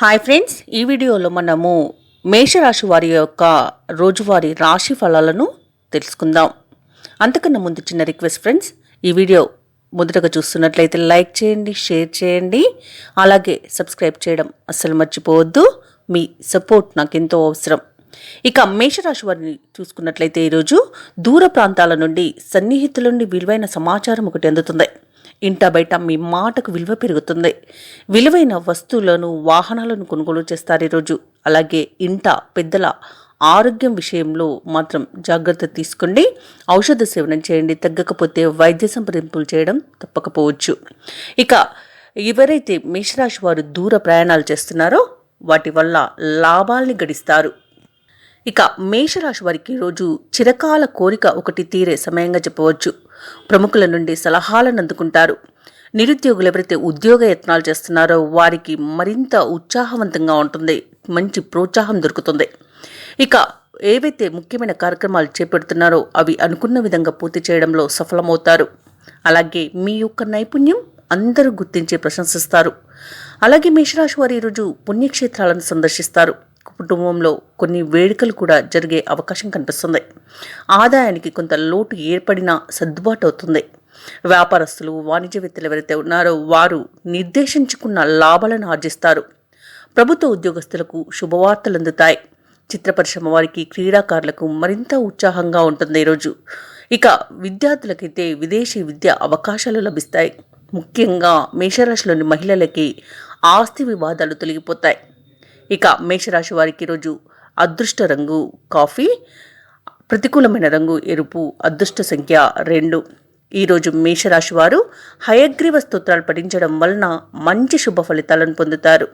Hi friends, ఈ వీడియోలో మనము మేషరాశి వారి యొక్క రోజువారీ రాశి ఫలాలను తెలుసుకుందాం. అంతకన్నా ముందు చిన్న రిక్వెస్ట్ ఫ్రెండ్స్, ఈ వీడియో మొదటగా చూస్తున్నట్లయితే లైక్ చేయండి, షేర్ చేయండి, అలాగే సబ్స్క్రైబ్ చేయడం అస్సలు మర్చిపోవద్దు. మీ సపోర్ట్ నాకు ఎంతో అవసరం. ఇక మేషరాశి వారిని చూసుకున్నట్లయితే ఈరోజు దూర ప్రాంతాల నుండి సన్నిహితుల నుండి విలువైన సమాచారం ఒకటి అందుతుంది. ఇంట బయట మీ మాటకు విలువ పెరుగుతుంది. విలువైన వస్తువులను, వాహనాలను కొనుగోలు చేస్తారు ఈరోజు. అలాగే ఇంట పెద్దల ఆరోగ్యం విషయంలో మాత్రం జాగ్రత్త తీసుకోండి. ఔషధ సేవనం చేయండి. తగ్గకపోతే వైద్య సంప్రదింపులు చేయడం తప్పకపోవచ్చు. ఇక ఎవరైతే మేషరాశి వారు దూర ప్రయాణాలు చేస్తున్నారో వాటి వల్ల లాభాల్ని గడిస్తారు. ఇక మేషరాశి వారికి రోజు చిరకాల కోరిక ఒకటి తీరే సమయంగా చెప్పవచ్చు. ప్రముఖుల నుండి సలహాలను అందుకుంటారు. నిరుద్యోగులు ఎవరైతే ఉద్యోగ యత్నాలు చేస్తున్నారో వారికి మరింత ఉత్సాహవంతంగా ఉంటుంది. మంచి ప్రోత్సాహం దొరుకుతుంది. ఇక ఏవైతే ముఖ్యమైన కార్యక్రమాలు చేపడుతున్నారో అవి అనుకున్న విధంగా పూర్తి చేయడంలో సఫలమవుతారు. అలాగే మీ యొక్క నైపుణ్యం అందరూ గుర్తించి ప్రశంసిస్తారు. అలాగే మేషరాశి వారు ఈరోజు పుణ్యక్షేత్రాలను సందర్శిస్తారు. కుటుంబంలో కొన్ని వేడుకలు కూడా జరిగే అవకాశం కనిపిస్తుంది. ఆదాయానికి కొంత లోటు ఏర్పడినా సర్దుబాటు అవుతుంది. వ్యాపారస్తులు, వాణిజ్యవేత్తలు ఎవరైతే ఉన్నారో వారు నిర్దేశించుకున్న లాభాలను ఆర్జిస్తారు. ప్రభుత్వ ఉద్యోగస్తులకు శుభవార్తలు అందుతాయి. చిత్ర పరిశ్రమ వారికి, క్రీడాకారులకు మరింత ఉత్సాహంగా ఉంటుంది ఈరోజు. ఇక విద్యార్థులకైతే విదేశీ విద్య అవకాశాలు లభిస్తాయి. ముఖ్యంగా మేషరాశిలోని మహిళలకి ఆస్తి వివాదాలు తొలగిపోతాయి. ఇక మేషరాశి వారికి ఈరోజు అదృష్ట రంగు కాఫీ, ప్రతికూలమైన రంగు ఎరుపు, అదృష్ట సంఖ్య 2. ఈరోజు మేషరాశి వారు హయగ్రీవ స్తోత్రాలు పఠించడం వలన మంచి శుభ ఫలితాలను పొందుతారు.